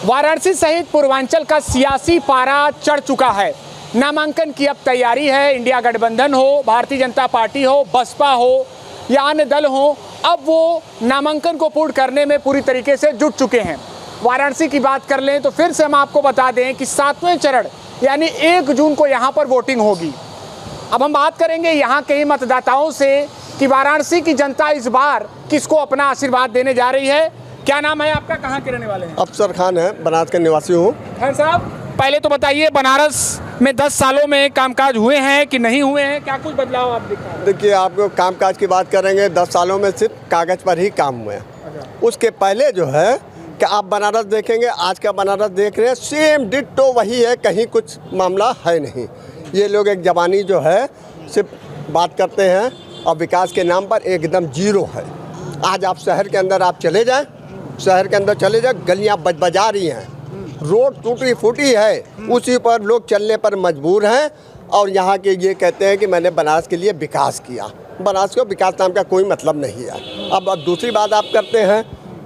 वाराणसी सहित पूर्वांचल का सियासी पारा चढ़ चुका है। नामांकन की अब तैयारी है। इंडिया गठबंधन हो, भारतीय जनता पार्टी हो, बसपा हो या अन्य दल हो, अब वो नामांकन को पूर्ण करने में पूरी तरीके से जुट चुके हैं। वाराणसी की बात कर लें तो फिर से हम आपको बता दें कि 7वें चरण यानी 1 जून को यहाँ पर वोटिंग होगी। अब हम बात करेंगे यहाँ के ही मतदाताओं से कि वाराणसी की जनता इस बार किसको अपना आशीर्वाद देने जा रही है। क्या नाम है आपका, कहाँ के रहने वाले हैं? अफसर खान है, बनारस के निवासी हूँ। खान साहब, पहले तो बताइए, बनारस में 10 सालों में कामकाज हुए हैं कि नहीं हुए हैं? क्या कुछ बदलाव आप दिखा रहे हैं? देखिए, आपको कामकाज की बात करेंगे, 10 सालों में सिर्फ कागज़ पर ही काम हुए हैं। उसके पहले जो है कि आप बनारस देखेंगे, आज का बनारस देख रहे हैं, सेम डिट्टो वही है, कहीं कुछ मामला है नहीं। ये लोग एक जवानी जो है सिर्फ बात करते हैं और विकास के नाम पर एकदम जीरो है। आज आप शहर के अंदर आप चले जाएं, शहर के अंदर चले जाएं, गलियां बजा रही हैं, रोड टूटी फूटी है, उसी पर लोग चलने पर मजबूर हैं। और यहाँ के ये कहते हैं कि मैंने बनारस के लिए विकास किया। बनारस को विकास नाम का कोई मतलब नहीं है। अब दूसरी बात आप करते हैं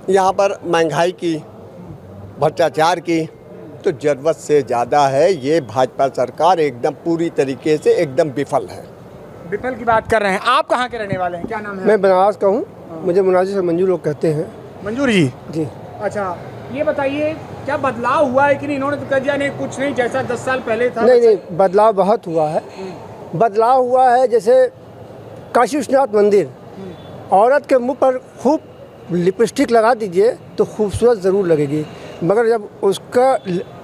यहाँ पर महंगाई की, भ्रष्टाचार की, तो ज़रूरत से ज़्यादा है। ये भाजपा सरकार एकदम पूरी तरीके से एकदम विफल है। विफल की बात कर रहे हैं। आप कहाँ के रहने वाले हैं, क्या नाम है? मैं बनारस का हूँ, मुझे मुनाजी से मंजू लोग कहते हैं। मंजूर जी? जी। अच्छा, ये बताइए क्या बदलाव हुआ है कि नहीं? इन्होंने तो कह दिया नहीं, कुछ नहीं, जैसा 10 साल पहले था। नहीं, बदलाव बहुत हुआ है। बदलाव हुआ है, जैसे काशी विश्वनाथ मंदिर, औरत के मुंह पर खूब लिपस्टिक लगा दीजिए तो खूबसूरत ज़रूर लगेगी, मगर जब उसका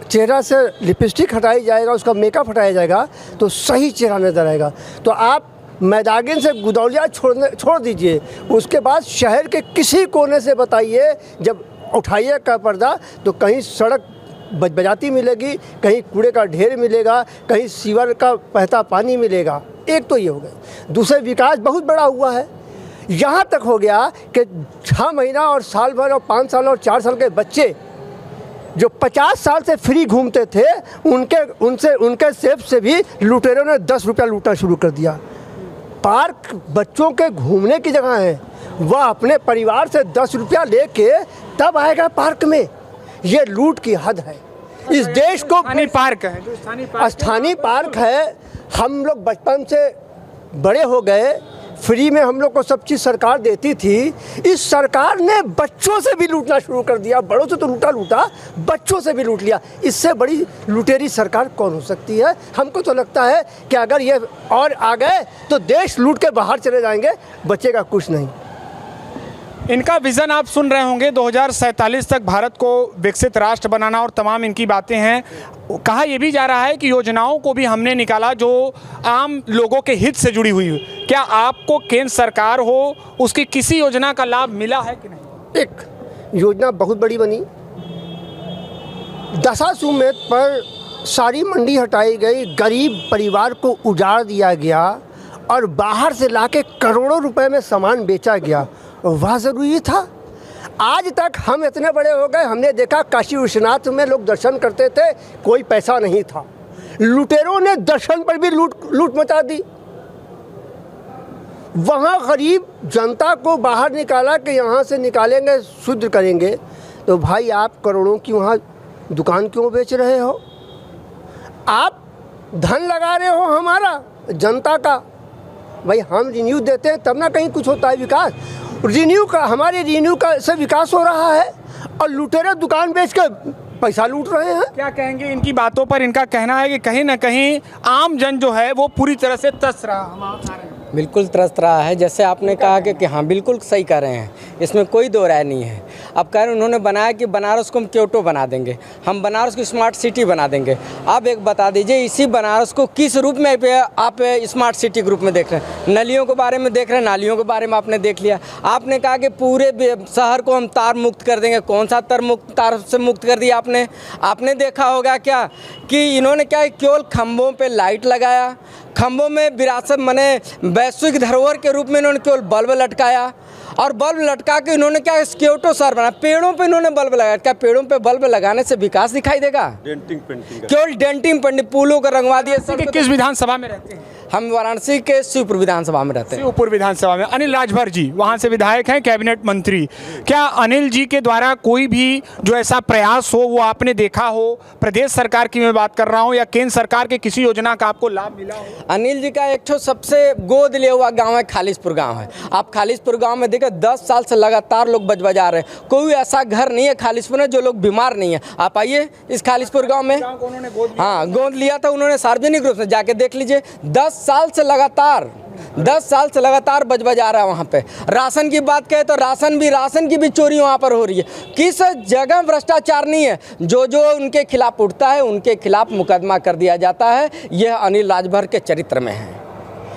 चेहरा से लिपस्टिक हटाई जाएगा, उसका मेकअप हटाया जाएगा तो सही चेहरा नज़र आएगा। तो आप मैदागिन से गुदौलिया छोड़ दीजिए, उसके बाद शहर के किसी कोने से बताइए, जब उठाइए का पर्दा तो कहीं सड़क बजाती मिलेगी, कहीं कूड़े का ढेर मिलेगा, कहीं सीवर का बहता पानी मिलेगा। एक तो ये हो गया। दूसरे, विकास बहुत बड़ा हुआ है। यहाँ तक हो गया कि 6 महीना और साल भर और 5 साल और 4 साल के बच्चे जो 50 साल से फ्री घूमते थे, उनके सेब से भी लुटेरों ने 10 रुपया लूटना शुरू कर दिया। पार्क बच्चों के घूमने की जगह है, वह अपने परिवार से 10 रुपया लेके तब आएगा पार्क में। ये लूट की हद है। इस देश को स्थानीय पार्क है। हम लोग बचपन से बड़े हो गए, फ्री में हम लोग को सब चीज़ सरकार देती थी। इस सरकार ने बच्चों से भी लूटना शुरू कर दिया। बड़ों से तो लूटा, बच्चों से भी लूट लिया। इससे बड़ी लुटेरी सरकार कौन हो सकती है? हमको तो लगता है कि अगर ये और आ गए तो देश लूट के बाहर चले जाएंगे, बचेगा कुछ नहीं। इनका विज़न आप सुन रहे होंगे, 2047 तक भारत को विकसित राष्ट्र बनाना और तमाम इनकी बातें हैं। कहा यह भी जा रहा है कि योजनाओं को भी हमने निकाला जो आम लोगों के हित से जुड़ी हुई। क्या आपको केंद्र सरकार हो उसकी किसी योजना का लाभ मिला है कि नहीं? एक योजना बहुत बड़ी बनी, दशाश्वमेध पर सारी मंडी हटाई गई, गरीब परिवार को उजाड़ दिया गया और बाहर से लाके करोड़ों रुपए में सामान बेचा गया। वह ज़रूरी था? आज तक हम इतने बड़े हो गए, हमने देखा काशी विश्वनाथ में लोग दर्शन करते थे, कोई पैसा नहीं था। लुटेरों ने दर्शन पर भी लूट मचा दी। वहाँ गरीब जनता को बाहर निकाला कि यहाँ से निकालेंगे, शुद्ध करेंगे। तो भाई, आप करोड़ों की वहाँ दुकान क्यों बेच रहे हो? आप धन लगा रहे हो हमारा, जनता का। भाई, हम रिन्यू देते हैं तब ना कहीं कुछ होता है विकास। हमारे रिन्यू का से विकास हो रहा है और लुटेरे दुकान बेच कर पैसा लूट रहे हैं। क्या कहेंगे इनकी बातों पर? इनका कहना है कि कहीं ना कहीं आम जन जो है वो पूरी तरह से त्रस्त रहा। बिल्कुल त्रस्त रहा है। जैसे आपने कहा कि हाँ, बिल्कुल सही कह रहे हैं, इसमें कोई दो राय नहीं है। अब कह रहे उन्होंने बनाया कि बनारस को हम क्योटो बना देंगे, हम बनारस को स्मार्ट सिटी बना देंगे। आप एक बता दीजिए, इसी बनारस को किस रूप में आप स्मार्ट सिटी के रूप में देख रहे हैं? नलियों के बारे में देख रहे हैं, नालियों के बारे में आपने देख लिया। आपने कहा कि पूरे शहर को हम तार मुक्त कर देंगे। कौन सा तार से मुक्त कर दिया आपने देखा होगा क्या कि इन्होंने क्या केवल खंभों पे लाइट लगाया, खंभों में विरासत माने वैश्विक धरोहर के रूप में इन्होंने केवल बल्ब लटकाया और बल्ब लटका के इन्होंने क्या क्योटो शहर बनाया, पेड़ों पे इन्होंने बल्ब लगाया। क्या पेड़ों पे बल्ब लगाने से विकास दिखाई देगा? डेंटिंग पेंटिंग केवल डेंटिंग पेंटिंग, पुलों को रंगवा दिया। कि किस विधानसभा में रहते हैं? हम वाराणसी के शिवपुर विधानसभा में रहते हैं। शिवपुर विधानसभा में। अनिल राजभर जी वहाँ से विधायक हैं, कैबिनेट मंत्री। क्या अनिल जी के द्वारा कोई भी जो ऐसा प्रयास हो वो आपने देखा हो? प्रदेश सरकार की मैं बात कर रहा हूँ, या केंद्र सरकार के किसी योजना का आपको लाभ मिला हो? अनिल जी का एक ठो सबसे गोद लिया हुआ गांव है, खालिशपुर गांव है। आप खालिशपुर गांव में देखिए 10 साल से लगातार लोग बजा रहे हैं। कोई ऐसा घर नहीं है खालिशपुर में जो लोग बीमार नहीं है। आप आइए इस खालिशपुर गांव में। हाँ, गोद लिया था उन्होंने सार्वजनिक रूप से, जाके देख लीजिए। 10 साल से लगातार बजा रहा है वहाँ पे। राशन की बात करें तो राशन की भी चोरी वहाँ पर हो रही है। किस जगह भ्रष्टाचार नहीं है? जो उनके खिलाफ उठता है उनके खिलाफ मुकदमा कर दिया जाता है। यह अनिल राजभर के चरित्र में है।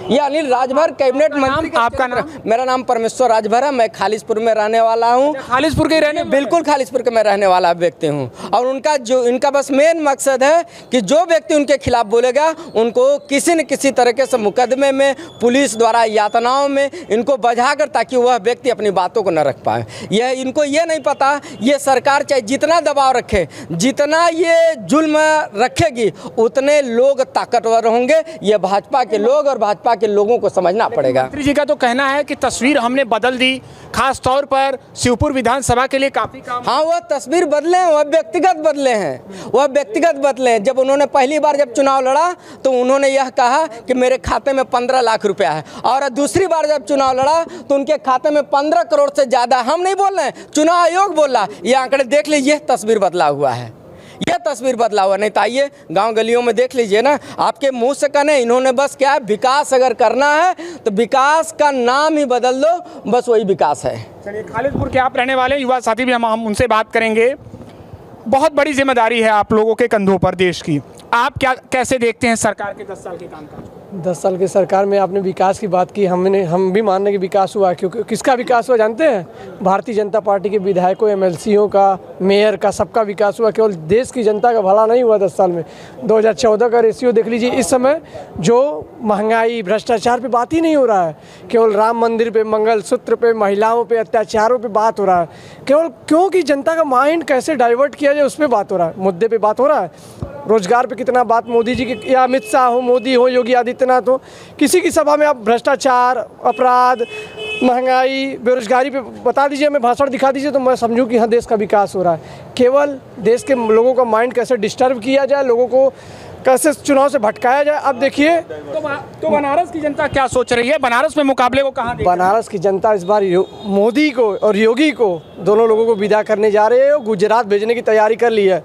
ये अनिल राजभर कैबिनेट मंत्री। आपका नाम? मेरा नाम परमेश्वर राजभर है। मैं खालिशपुर में रहने वाला हूँ। खालिशपुर के रहने? बिल्कुल खालिशपुर के मैं रहने वाला व्यक्ति हूँ। और इनका बस मेन मकसद है कि जो व्यक्ति उनके खिलाफ बोलेगा उनको किसी न किसी तरीके से मुकदमे में, पुलिस द्वारा यातनाओं में इनको बझाकर, ताकि वह व्यक्ति अपनी बातों को न रख पाए। इनको ये नहीं पता, ये सरकार चाहे जितना दबाव रखे, जितना ये जुल्म रखेगी, उतने लोग ताकतवर होंगे। ये भाजपा के लोग और भाजपा के लोगों को समझना पड़ेगा। मंत्री जी का तो कहना है कि तस्वीर हमने बदल दी, खास तौर पर शिवपुर विधानसभा के लिए काफी काम। हाँ, वह तस्वीर बदले हैं, वह व्यक्तिगत बदले हैं। जब उन्होंने पहली बार जब चुनाव लड़ा तो उन्होंने यह कहा कि मेरे खाते में 15 लाख रुपया है, और दूसरी बार जब चुनाव लड़ा तो उनके खाते में 15 करोड़ से ज्यादा। हम नहीं बोल रहे हैं, चुनाव आयोग बोल रहा। ये आंकड़े देख लीजिए, तस्वीर बदला हुआ है। यह तस्वीर बदला हुआ नहीं तो आइए गांव गलियों में देख लीजिए ना। आपके मुंह से कहने, इन्होंने बस क्या है, विकास अगर करना है तो विकास का नाम ही बदल दो, बस वही विकास है। चलिए, खालिशपुर के आप रहने वाले युवा साथी भी हम उनसे बात करेंगे। बहुत बड़ी जिम्मेदारी है आप लोगों के कंधों पर देश की। आप कैसे देखते हैं सरकार के 10 साल के कामकाज? 10 साल की सरकार में आपने विकास की बात की, हम भी मानने कि विकास हुआ। क्योंकि किसका विकास हुआ जानते हैं? भारतीय जनता पार्टी के विधायकों, MLCओं का, मेयर का, सबका विकास हुआ। केवल देश की जनता का भला नहीं हुआ 10 साल में। 2014 का रेशियो देख लीजिए। इस समय जो महंगाई, भ्रष्टाचार पे बात ही नहीं हो रहा है। केवल राम मंदिर पे, मंगलसूत्र पे, महिलाओं पे, अत्याचारों पे बात हो रहा है। केवल क्योंकि जनता का माइंड कैसे डाइवर्ट किया जाए उस पर बात हो रहा है, मुद्दे पे बात हो रहा है। रोजगार पे कितना बात मोदी जी की, या अमित शाह हो, मोदी हो, योगी आदित्यनाथ हो, किसी की सभा में आप भ्रष्टाचार, अपराध, महंगाई, बेरोजगारी पे बता दीजिए, हमें भाषण दिखा दीजिए, तो मैं समझूं कि हाँ, देश का विकास हो रहा है। केवल देश के लोगों का माइंड कैसे डिस्टर्ब किया जाए, लोगों को कैसे चुनाव से भटकाया जाए। अब देखिए तो बनारस की जनता क्या सोच रही है? बनारस में मुकाबले को कहाँ देख? बनारस की जनता इस बार मोदी को और योगी को, दोनों लोगों को विदा करने जा रहे हैं। गुजरात भेजने की तैयारी कर ली है।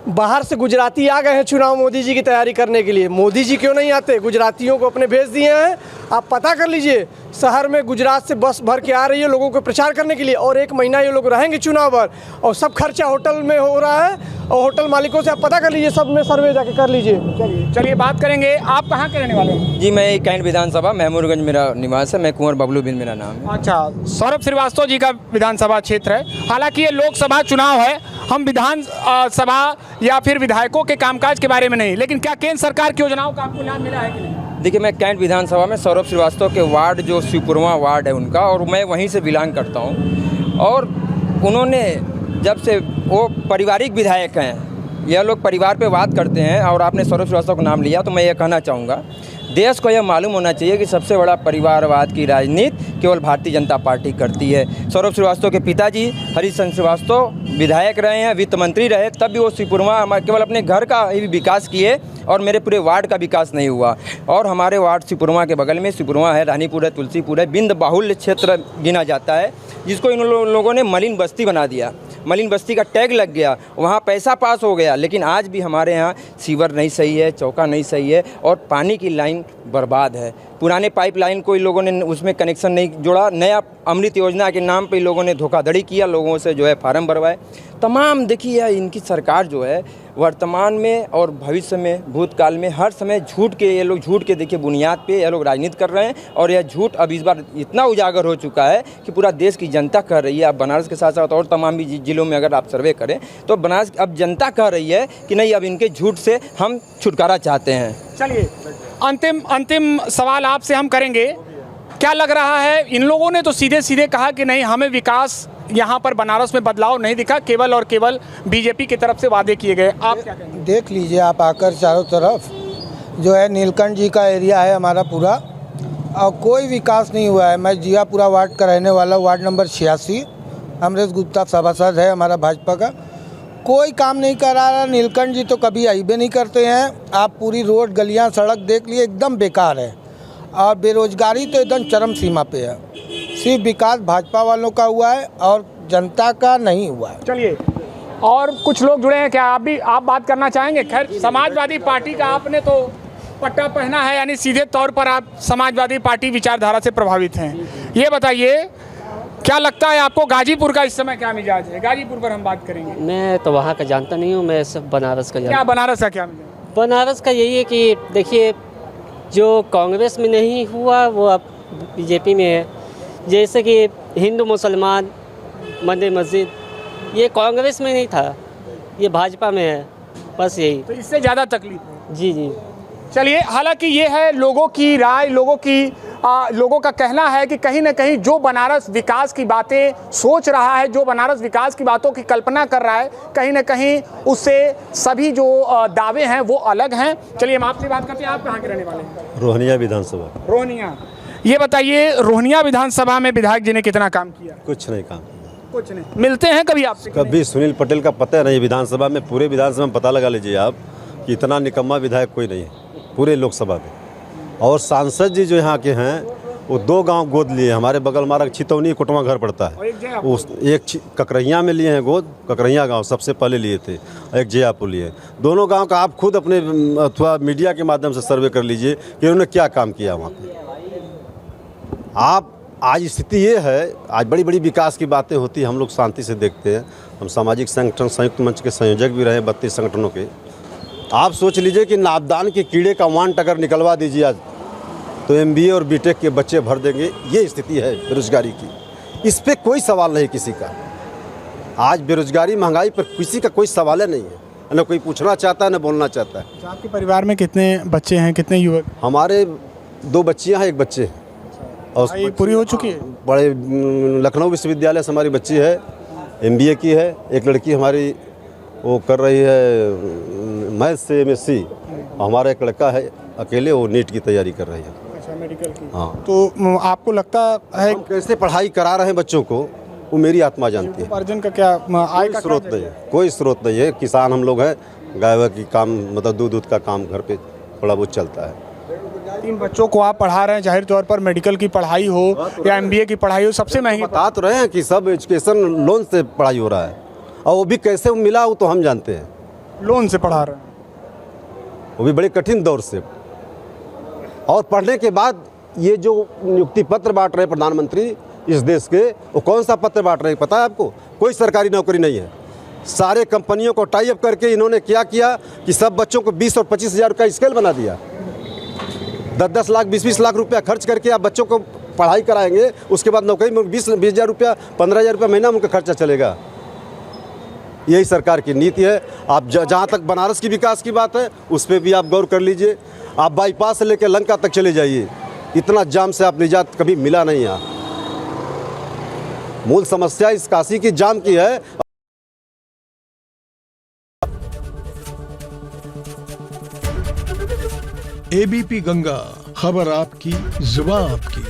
बाहर से गुजराती आ गए हैं चुनाव मोदी जी की तैयारी करने के लिए। मोदी जी क्यों नहीं आते? गुजरातियों को अपने भेज दिए हैं। आप पता कर लीजिए, शहर में गुजरात से बस भर के आ रही है लोगों को प्रचार करने के लिए। और 1 महीना ये लोग रहेंगे चुनाव पर, और सब खर्चा होटल में हो रहा है। और होटल मालिकों से आप पता कर लीजिए, सब में सर्वे जाके कर लीजिए। चलिए बात करेंगे। आप कहाँ के रहने वाले हैं? जी, मैं कैंट विधानसभा, महमूदगंज मेरा निवास है। मैं कुंवर बबलू बिन मेरा नाम है। अच्छा, सौरभ श्रीवास्तव जी का विधानसभा क्षेत्र है। हालांकि ये लोकसभा चुनाव है, हम विधानसभा या फिर विधायकों के कामकाज के बारे में नहीं, लेकिन क्या केंद्र सरकार की योजनाओं का आपको लाभ मिला है कि नहीं? देखिए, मैं कैंट विधानसभा में सौरभ श्रीवास्तव के वार्ड, जो शिवपुरवा वार्ड है उनका, और मैं वहीं से बिलोंग करता हूँ। और उन्होंने जब से, वो पारिवारिक विधायक हैं, यह लोग परिवार पे बात करते हैं। और आपने सौरभ श्रीवास्तव का नाम लिया तो मैं ये कहना चाहूँगा, देश को यह मालूम होना चाहिए कि सबसे बड़ा परिवारवाद की राजनीति केवल भारतीय जनता पार्टी करती है। सौरभ श्रीवास्तव के पिताजी हरिशंकर श्रीवास्तव विधायक रहे हैं, वित्त मंत्री रहे, तब भी वो शिवपुरवा केवल अपने घर का ही विकास किए और मेरे पूरे वार्ड का विकास नहीं हुआ। और हमारे वार्ड शिवपुरवा के बगल में शिवपुरवा है, रानीपुर है, तुलसीपुर है, बिंद बाहुल्य क्षेत्र गिना जाता है, जिसको इन लोगों ने मलिन बस्ती बना दिया। मलिन बस्ती का टैग लग गया, वहाँ पैसा पास हो गया, लेकिन आज भी हमारे यहाँ सीवर नहीं सही है, चौका नहीं सही है, और पानी की लाइन बर्बाद है। पुराने पाइपलाइन को इन लोगों ने उसमें कनेक्शन नहीं जोड़ा। नया अमृत योजना के नाम पे इन लोगों ने धोखाधड़ी किया, लोगों से जो है फार्म भरवाए। तमाम देखिए, इनकी सरकार जो है वर्तमान में और भविष्य में, भूतकाल में, हर समय झूठ के, ये लोग झूठ के देखिए बुनियाद पे ये लोग राजनीति कर रहे हैं। और यह झूठ अब इस बार इतना उजागर हो चुका है कि पूरा देश की जनता कह रही है। आप बनारस के साथ साथ और तमाम भी जिलों में अगर आप सर्वे करें तो बनारस अब जनता कह रही है कि नहीं, अब इनके झूठ से हम छुटकारा चाहते हैं। चलिए, अंतिम सवाल आपसे हम करेंगे। क्या लग रहा है? इन लोगों ने तो सीधे सीधे कहा कि नहीं, हमें विकास यहाँ पर बनारस में बदलाव नहीं दिखा, केवल और केवल बीजेपी की तरफ से वादे किए गए। आप क्या कहेंगे? देख लीजिए आप आकर चारों तरफ जो है नीलकंठ जी का एरिया है हमारा पूरा, और कोई विकास नहीं हुआ है। मैं जियापुरा वार्ड का रहने वाला, वार्ड नंबर 86, अमरेश गुप्ता सभासद है हमारा भाजपा का। कोई काम नहीं कर रहा। नीलकंठ जी तो कभी आइबे नहीं करते हैं। आप पूरी रोड गलियां सड़क देख लिए, एकदम बेकार है। और बेरोजगारी तो एकदम चरम सीमा पे है। सिर्फ विकास भाजपा वालों का हुआ है और जनता का नहीं हुआ है। चलिए, और कुछ लोग जुड़े हैं, क्या आप बात करना चाहेंगे? खैर, समाजवादी पार्टी का आपने तो पट्टा पहना है, यानी सीधे तौर पर आप समाजवादी पार्टी विचारधारा से प्रभावित हैं। ये बताइए, क्या लगता है आपको गाजीपुर का इस समय क्या मिजाज है? गाजीपुर पर हम बात करेंगे। मैं तो वहाँ का जानता नहीं हूँ, मैं सब बनारस का जानता क्या बनारस का क्या मिजाज? बनारस का यही है कि देखिए, जो कांग्रेस में नहीं हुआ वो अब बीजेपी में है। जैसे कि हिंदू मुसलमान, मंदिर मस्जिद, ये कांग्रेस में नहीं था, ये भाजपा में है, बस यही। तो इससे ज़्यादा तकलीफ है। जी जी। चलिए, हालांकि ये है लोगों की राय, लोगों का कहना है कि कहीं ना कहीं जो बनारस विकास की बातें सोच रहा है, जो बनारस विकास की बातों की कल्पना कर रहा है, कहीं ना कहीं उससे सभी जो दावे हैं वो अलग हैं। चलिए, हम आपसे बात करते हैं। आप कहाँ के रहने वाले हैं? रोहनिया विधानसभा। रोहनिया। ये बताइए, रोहनिया विधानसभा में विधायक जी ने कितना काम किया? कुछ नहीं काम। कुछ नहीं। मिलते हैं कभी आपसे? कभी सुनील पटेल का पता नहीं विधानसभा में, पूरे विधानसभा में पता लगा लीजिए आप कि इतना निकम्मा विधायक कोई नहीं है पूरे लोकसभा में। और सांसद जी जो यहाँ के हैं वो 2 गांव गोद लिए। हमारे बगल मारा छितौनी कोटवा घर पड़ता है, उस एक ककरैया में लिए हैं गोद, ककरैया गांव सबसे पहले लिए थे, एक जयापुर लिए। दोनों गांव का आप खुद अपने अथवा मीडिया के माध्यम से सर्वे कर लीजिए कि उन्होंने क्या काम किया वहाँ पे। आप आज स्थिति ये है, आज बड़ी बड़ी विकास की बातें होती हैं, हम लोग शांति से देखते हैं। हम सामाजिक संगठन संयुक्त मंच के संयोजक भी रहे 32 संगठनों के। आप सोच लीजिए कि नापदान के कीड़े का वांट अगर निकलवा दीजिए आज, तो MBA और BTech के बच्चे भर देंगे। ये स्थिति है बेरोजगारी की, इस पर कोई सवाल नहीं किसी का। आज बेरोजगारी महंगाई पर किसी का कोई सवाल नहीं है, न कोई पूछना चाहता है न बोलना चाहता है। आपके परिवार में कितने बच्चे हैं, कितने युवक? हमारे 2 बच्चियाँ हैं, 1 बच्चे हैं। और पूरी हो चुकी है? बड़े लखनऊ विश्वविद्यालय से हमारी बच्ची है, MBA की है। एक लड़की हमारी वो कर रही है मैथ से MSc। हमारा एक लड़का है अकेले, वो नीट की तैयारी कर रही है। अच्छा, मेडिकल की। हाँ। तो आपको लगता है हम कैसे पढ़ाई करा रहे हैं बच्चों को, वो मेरी आत्मा जानती है। उपार्जन का क्या आय का स्रोत नहीं है, कोई स्रोत नहीं है। किसान हम लोग हैं, गाय की काम, मतलब दूध का काम घर पे थोड़ा बहुत चलता है। 3 बच्चों को आप पढ़ा रहे हैं, जाहिर तौर पर मेडिकल की पढ़ाई हो या MBA की पढ़ाई हो, सबसे महंगी। बता तो रहे हैं कि सब एजुकेशन लोन से पढ़ाई हो रहा है, और वो भी कैसे मिला वो तो हम जानते हैं। लोन से पढ़ा रहे हैं, वो भी बड़े कठिन दौर से। और पढ़ने के बाद ये जो नियुक्ति पत्र बांट रहे प्रधानमंत्री इस देश के, वो कौन सा पत्र बांट रहे हैं पता है आपको? कोई सरकारी नौकरी नहीं है। सारे कंपनियों को टाई अप करके इन्होंने क्या किया कि सब बच्चों को 20 और 25 हज़ार का स्केल बना दिया। 10-10 लाख 20-20 लाख रुपया खर्च करके आप बच्चों को पढ़ाई कराएंगे, उसके बाद नौकरी में 20 हज़ार रुपया 15 हज़ार रुपया महीना उनका खर्चा चलेगा। यही सरकार की नीति है। आप जहाँ तक बनारस की विकास की बात है उस पर भी आप गौर कर लीजिए। आप बाईपास से लेकर लंका तक चले जाइए, इतना जाम से आप निजात कभी मिला नहीं है। मूल समस्या इस काशी की जाम की है। ABP गंगा, खबर आपकी, जुबान आपकी।